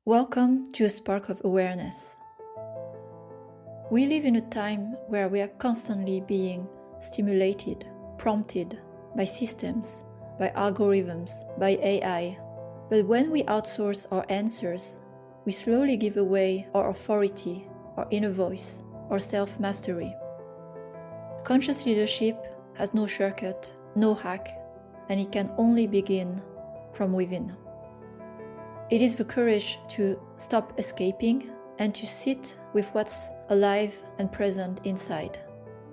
Welcome to a spark of awareness. We live in a time where we are constantly being stimulated, prompted by systems, by algorithms, by AI. But when we outsource our answers, we slowly give away our authority, our inner voice, our self-mastery. Conscious leadership has no shortcut, no hack, and it can only begin from within. It is the courage to stop escaping and to sit with what's alive and present inside,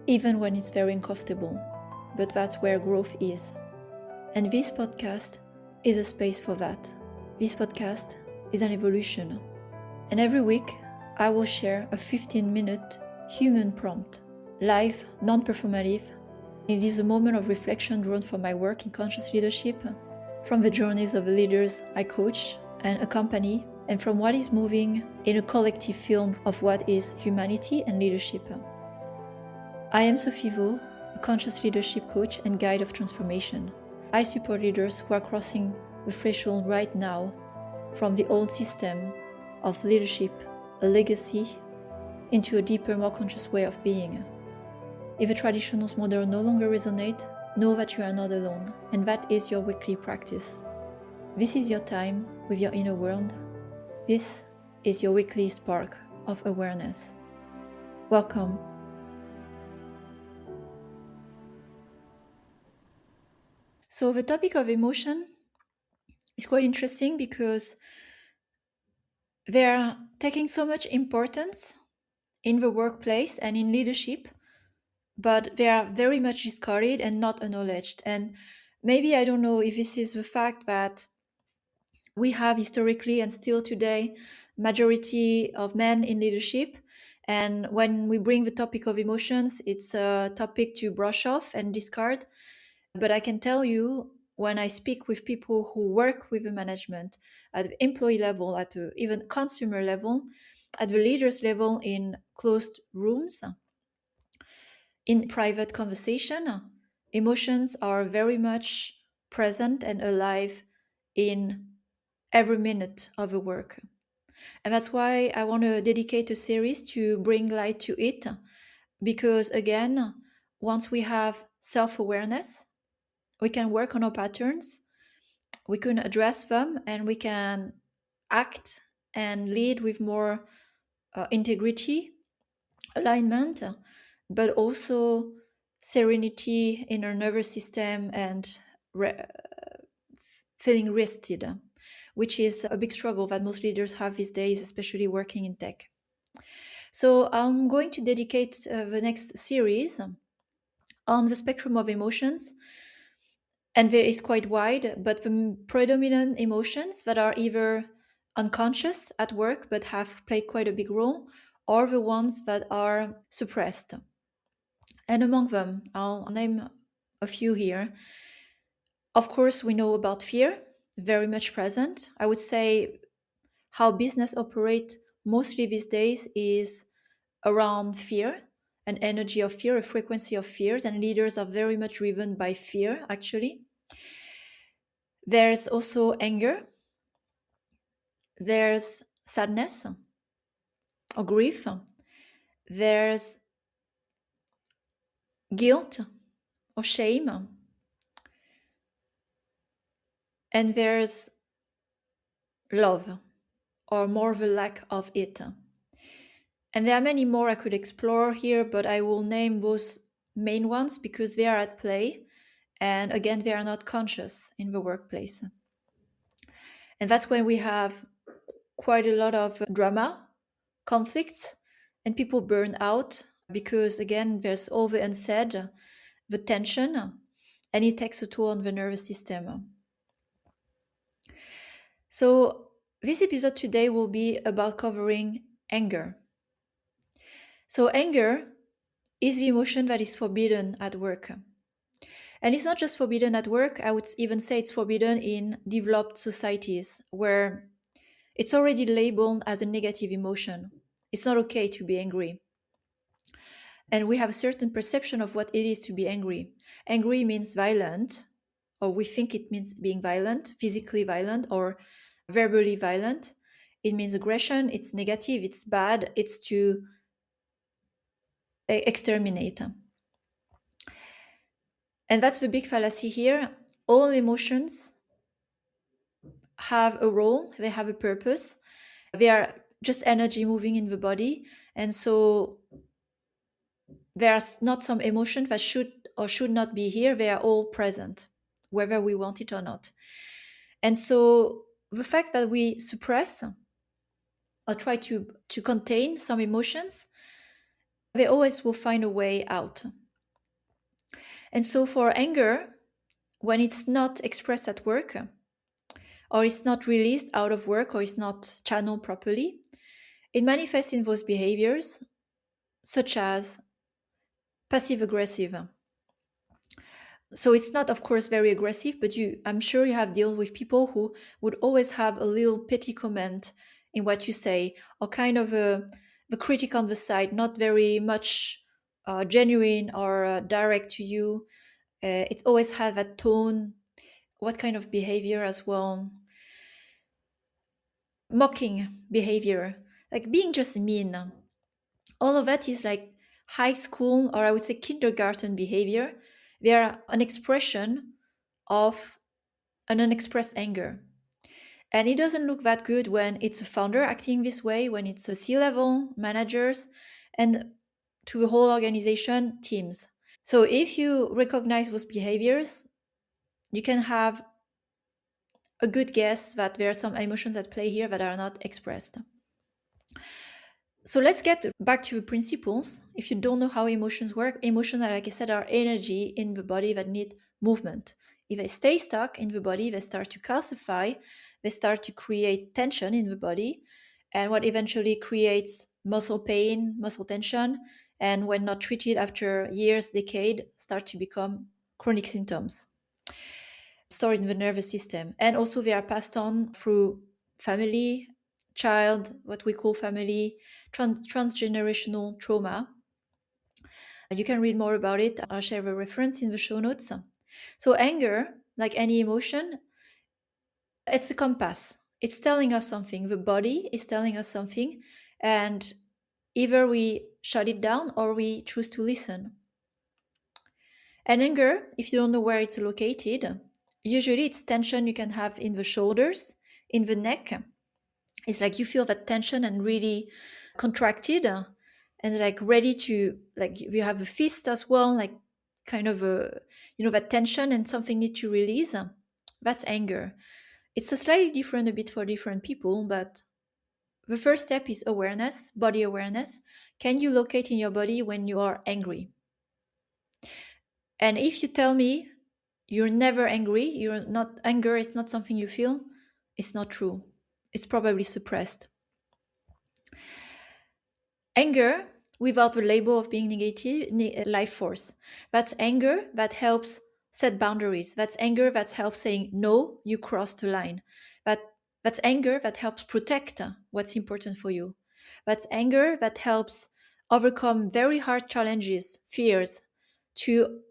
even when it's very uncomfortable. But that's where growth is. And this podcast is a space for that. This podcast is an evolution. And every week, I will share a 15-minute human prompt, live, non-performative. It is a moment of reflection drawn from my work in conscious leadership, from the journeys of the leaders I coach and accompany, and from what is moving in a collective film of what is humanity and leadership. I am Sophie, a conscious leadership coach and guide of transformation. I support leaders who are crossing the threshold right now from the old system of leadership, a legacy, into a deeper, more conscious way of being. If the traditional model no longer resonates, know that you are not alone, and that is your weekly practice. This is your time with your inner world. This is your weekly spark of awareness. Welcome. So the topic of emotion is quite interesting because they're taking so much importance in the workplace and in leadership, but they are very much discarded and not acknowledged. And maybe I don't know if this is the fact that we have historically and still today majority of men in leadership, and when we bring the topic of emotions, it's a topic to brush off and discard. But I can tell you, when I speak with people who work with the management at the employee level, at the even consumer level, at the leaders level, in closed rooms, in private conversation, emotions are very much present and alive in every minute of the work. And that's why I want to dedicate a series to bring light to it, because again, once we have self-awareness, we can work on our patterns, we can address them, and we can act and lead with more integrity, alignment, but also serenity in our nervous system and feeling rested, which is a big struggle that most leaders have these days, especially working in tech. So I'm going to dedicate the next series on the spectrum of emotions, and there is quite wide, but the predominant emotions that are either unconscious at work but have played quite a big role, or the ones that are suppressed. And among them, I'll name a few here. Of course, we know about fear, very much present. I would say how business operates mostly these days is around fear, an energy of fear, a frequency of fears, and leaders are very much driven by fear, actually. There's also anger. There's sadness or grief. There's guilt or shame. And there's love, or more the lack of it. And there are many more I could explore here, but I will name those main ones because they are at play. And again, they are not conscious in the workplace. And that's when we have quite a lot of drama, conflicts, and people burn out because, again, there's all the unsaid, the tension, and it takes a toll on the nervous system. So this episode today will be about covering anger. So anger is the emotion that is forbidden at work. And it's not just forbidden at work, I would even say it's forbidden in developed societies where it's already labeled as a negative emotion. It's not okay to be angry. And we have a certain perception of what it is to be angry. Angry means violent, or we think it means being violent, physically violent or verbally violent. it means aggression, it's negative, it's bad, it's to exterminate. And that's the big fallacy here. All emotions have a role, they have a purpose, they are just energy moving in the body. And so there's not some emotion that should or should not be here. They are all present, whether we want it or not. And so the fact that we suppress or try to contain some emotions, they always will find a way out. And so for anger, when it's not expressed at work, or it's not released out of work, or it's not channeled properly, it manifests in those behaviors, such as passive-aggressive. So it's not, of course, very aggressive, but I'm sure you have dealt with people who would always have a little petty comment in what you say, or kind of the critic on the side, not very much genuine or direct to you. It always has that tone. What kind of behavior as well? Mocking behavior, like being just mean. All of that is like high school, or I would say kindergarten behavior. They are an expression of an unexpressed anger. And it doesn't look that good when it's a founder acting this way, when it's a C-level, managers, and to the whole organization, teams. So if you recognize those behaviors, you can have a good guess that there are some emotions at play here that are not expressed. So let's get back to the principles. If you don't know how emotions work, emotions, like I said, are energy in the body that need movement. If they stay stuck in the body, they start to calcify, they start to create tension in the body, and what eventually creates muscle pain, muscle tension, and when not treated after years, decades, start to become chronic symptoms stored in the nervous system. And also they are passed on through family, child, what we call family, transgenerational trauma. You can read more about it. I'll share a reference in the show notes. So anger, like any emotion, it's a compass. It's telling us something. The body is telling us something, and either we shut it down or we choose to listen. And anger, if you don't know where it's located, usually it's tension you can have in the shoulders, in the neck. It's like you feel that tension and really contracted, and like ready to, like you have a fist as well, like kind of a, that tension and something need to release. That's anger. It's a slightly different a bit for different people, but the first step is awareness, body awareness. Can you locate in your body when you are angry? And if you tell me you're never angry, you're not, anger is not something you feel, it's not true. It's probably suppressed. Anger, without the label of being negative, life force. That's anger that helps set boundaries. That's anger that helps saying, no, you crossed the line. That's anger that helps protect what's important for you. That's anger that helps overcome very hard challenges, fears, to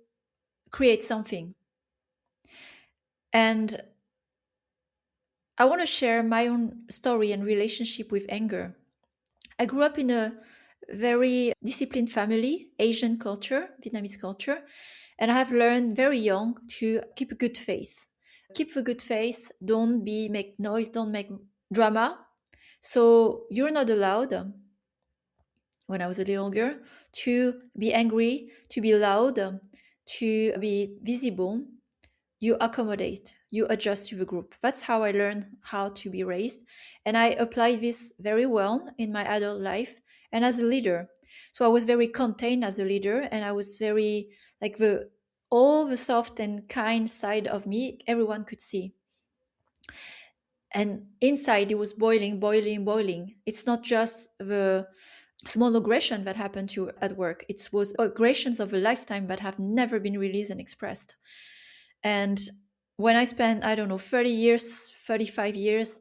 create something. And I want to share my own story and relationship with anger. I grew up in a very disciplined family, Asian culture, Vietnamese culture, and I have learned very young to keep a good face. Keep a good face, don't make noise, don't make drama. So you're not allowed, when I was a little girl, to be angry, to be loud, to be visible. You accommodate, you adjust to the group. That's how I learned how to be raised. And I applied this very well in my adult life and as a leader. So I was very contained as a leader, and I was very, like, all the soft and kind side of me, everyone could see. And inside it was boiling, boiling, boiling. It's not just the small aggression that happened to at work. It was aggressions of a lifetime that have never been released and expressed. And when I spent, 30 years, 35 years,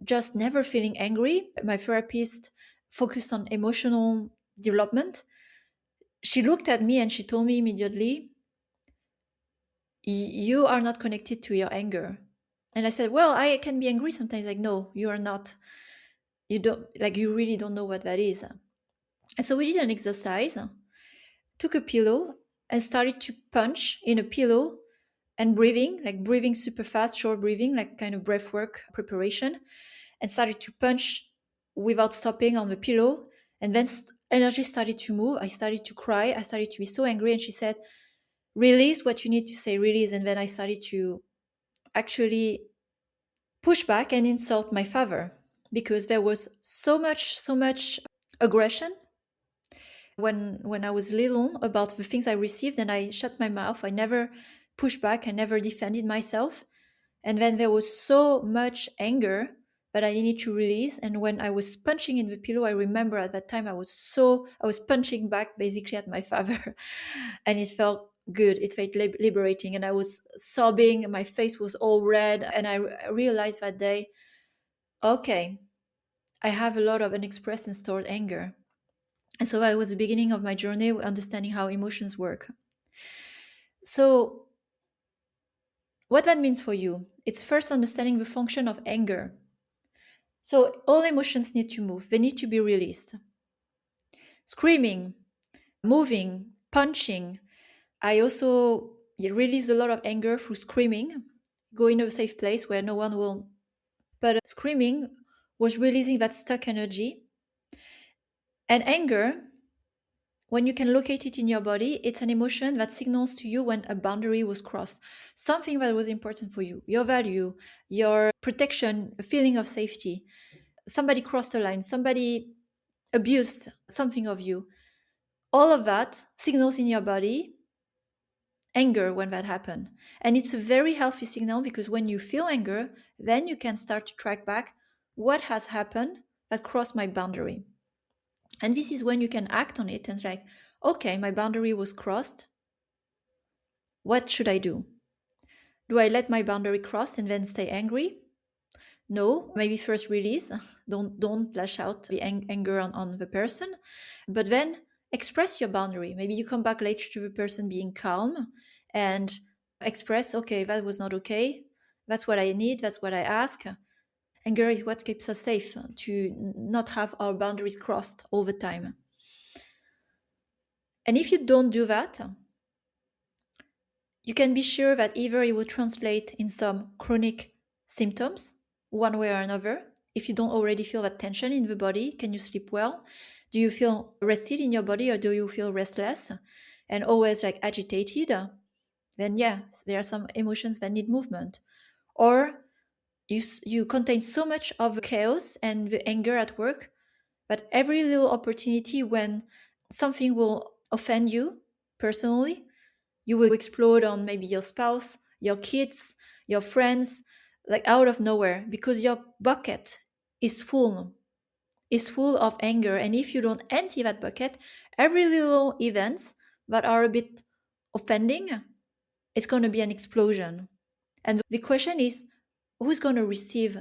just never feeling angry, my therapist focused on emotional development. She looked at me and she told me immediately, you are not connected to your anger. And I said, well, I can be angry sometimes. Like, no, you are not. you really don't know what that is. And so we did an exercise, took a pillow and started to punch in a pillow and breathing super fast, short breathing, like kind of breath work preparation, and started to punch without stopping on the pillow. And then energy started to move. I started to cry. I started to be so angry. And she said, release what you need to say, release. And then I started to actually push back and insult my father because there was so much aggression when I was little about the things I received, and I shut my mouth. I never pushed back. I never defended myself. And then there was so much anger that I needed to release. And when I was punching in the pillow, I remember at that time I was punching back basically at my father, and it felt good. It felt liberating, and I was sobbing. My face was all red, and I realized that day, okay, I have a lot of unexpressed and stored anger. And so that was the beginning of my journey, understanding how emotions work. So what that means for you, it's first understanding the function of anger. So all emotions need to move. They need to be released. Screaming, moving, punching. I also release a lot of anger through screaming, go in a safe place where no one will. But screaming was releasing that stuck energy. And anger, when you can locate it in your body, it's an emotion that signals to you when a boundary was crossed. Something that was important for you, your value, your protection, a feeling of safety. Somebody crossed a line, somebody abused something of you. All of that signals in your body anger when that happened. And it's a very healthy signal because when you feel anger, then you can start to track back what has happened that crossed my boundary. And this is when you can act on it and say, okay, my boundary was crossed. What should I do? Do I let my boundary cross and then stay angry? No, maybe first release. Don't lash out the anger on the person, but then express your boundary. Maybe you come back later to the person being calm and express, okay, that was not okay. That's what I need. That's what I ask. Anger is what keeps us safe, to not have our boundaries crossed all the time. And if you don't do that, you can be sure that either it will translate in some chronic symptoms, one way or another. If you don't already feel that tension in the body, can you sleep well? Do you feel rested in your body, or do you feel restless and always like agitated? Then yeah, there are some emotions that need movement. Or you contain so much of chaos and the anger at work that every little opportunity when something will offend you personally, you will explode on maybe your spouse, your kids, your friends, like out of nowhere, because your bucket is full of anger. And if you don't empty that bucket, every little events that are a bit offending, it's going to be an explosion. And the question is, who's going to receive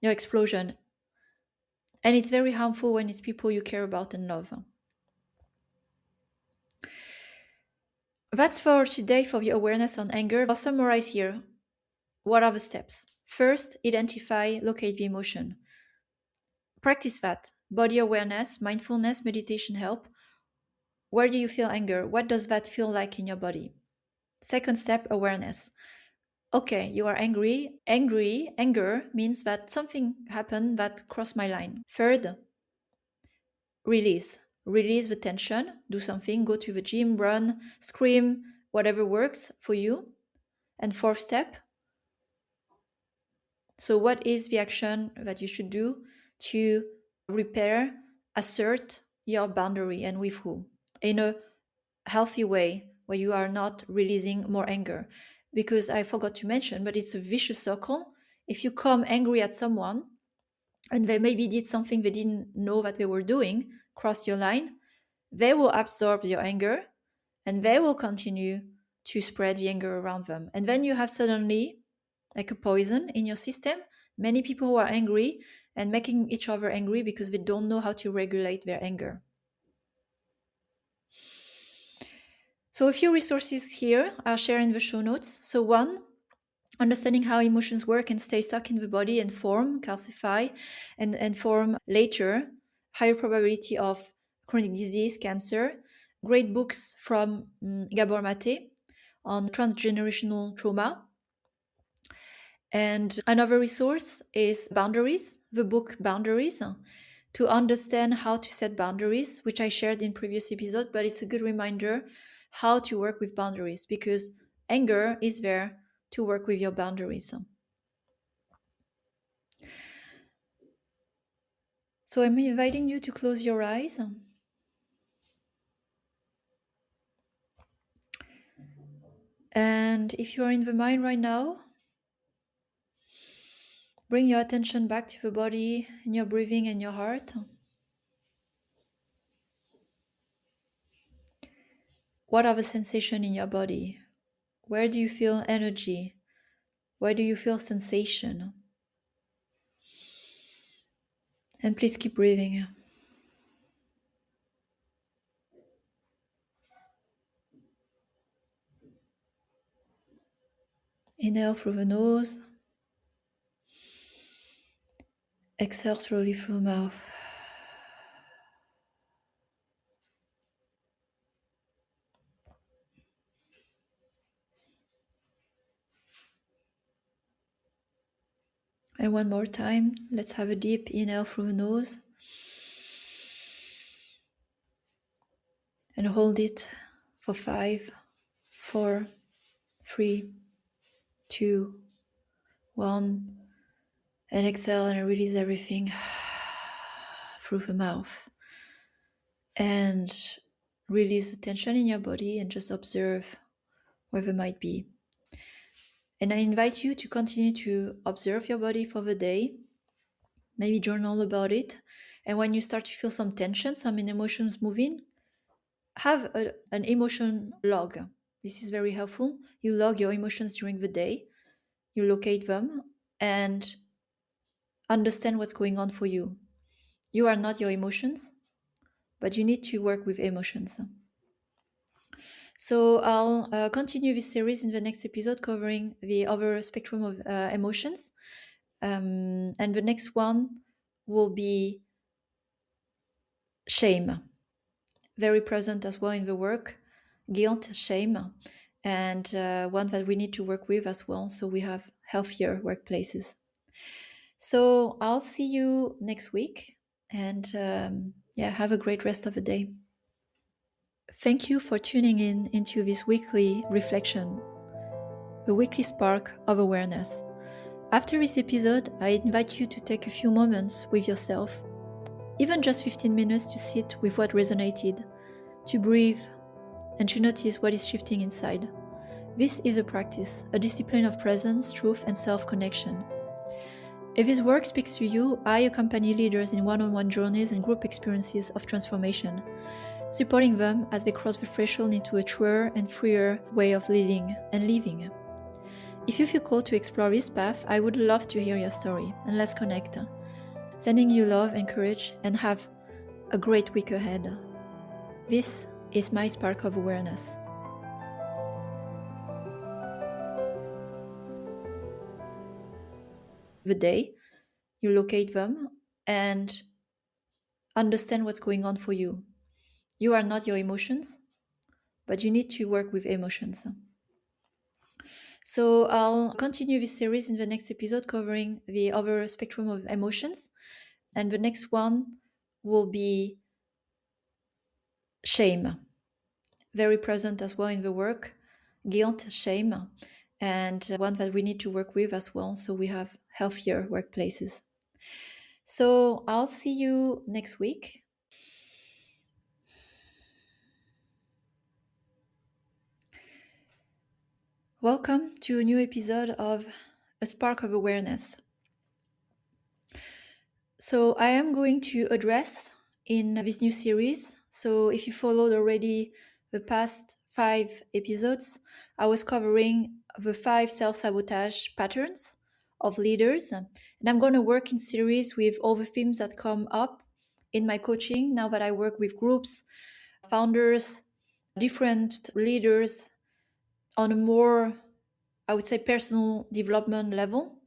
your explosion? And it's very harmful when it's people you care about and love. That's for today for the awareness on anger. I'll summarize here. What are the steps? First, identify, locate the emotion. Practice that. Body awareness, mindfulness, meditation help. Where do you feel anger? What does that feel like in your body? Second step, awareness. Okay, you are angry. Anger means that something happened that crossed my line. Third, release. Release the tension. Do something. Go to the gym, run, scream, whatever works for you. And fourth step, so what is the action that you should do to repair, assert your boundary, and with who? In a healthy way where you are not releasing more anger. Because I forgot to mention, but it's a vicious circle. If you come angry at someone and they maybe did something they didn't know that they were doing, cross your line, they will absorb your anger and they will continue to spread the anger around them. And then you have suddenly like a poison in your system, many people who are angry and making each other angry because they don't know how to regulate their anger. So a few resources here I'll share in the show notes. So one, understanding how emotions work and stay stuck in the body and form, calcify, and form later, higher probability of chronic disease, cancer. Great books from Gabor Mate on transgenerational trauma. And another resource is Boundaries, the book Boundaries, to understand how to set boundaries, which I shared in previous episode, but it's a good reminder how to work with boundaries, because anger is there to work with your boundaries. So I'm inviting you to close your eyes. And if you are in the mind right now, bring your attention back to the body and your breathing and your heart. What are the sensations in your body? Where do you feel energy? Where do you feel sensation? And please keep breathing. Inhale through the nose. Exhale slowly through the mouth. And one more time, let's have a deep inhale through the nose. And hold it for 5, 4, 3, 2, 1. And exhale and release everything through the mouth. And release the tension in your body and just observe where there might be. And I invite you to continue to observe your body for the day. Maybe journal about it. And when you start to feel some tension, some emotions moving, have an emotion log. This is very helpful. You log your emotions during the day. You locate them and understand what's going on for you. You are not your emotions, but you need to work with emotions. So I'll continue this series in the next episode, covering the other spectrum of emotions. And the next one will be shame, very present as well in the work, guilt, shame, and one that we need to work with as well, so we have healthier workplaces. So I'll see you next week, and have a great rest of the day. Thank you for tuning in into this weekly reflection, the weekly spark of awareness. After this episode, I invite you to take a few moments with yourself, even just 15 minutes, to sit with what resonated, to breathe, and to notice what is shifting inside. This is a practice, a discipline of presence, truth, and self-connection. If this work speaks to you, I accompany leaders in one-on-one journeys and group experiences of transformation, supporting them as they cross the threshold into a truer and freer way of leading and living. If you feel called to explore this path, I would love to hear your story, and let's connect. Sending you love and courage, and have a great week ahead. This is my spark of awareness. The day, you locate them and understand what's going on for you. You are not your emotions, but you need to work with emotions. So I'll continue this series in the next episode, covering the other spectrum of emotions. And the next one will be shame, very present as well in the work, guilt, shame, and one that we need to work with as well, so we have healthier workplaces. So I'll see you next week. Welcome to a new episode of A Spark of Awareness. So I am going to address in this new series, so if you followed already the past 5 episodes, I was covering the 5 self-sabotage patterns of leaders, and I'm going to work in series with all the themes that come up in my coaching now that I work with groups, founders, different leaders on a more I would say, personal development level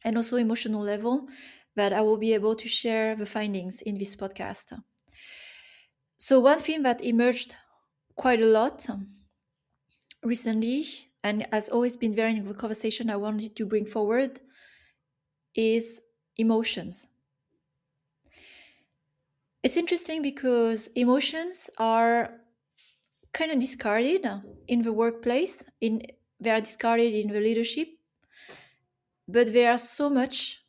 and also emotional level, that I will be able to share the findings in this podcast. So one thing that emerged quite a lot recently, and has always been there in the conversation I wanted to bring forward, is emotions. It's interesting because emotions are kind of discarded in the workplace, they are discarded in the leadership, but they are so much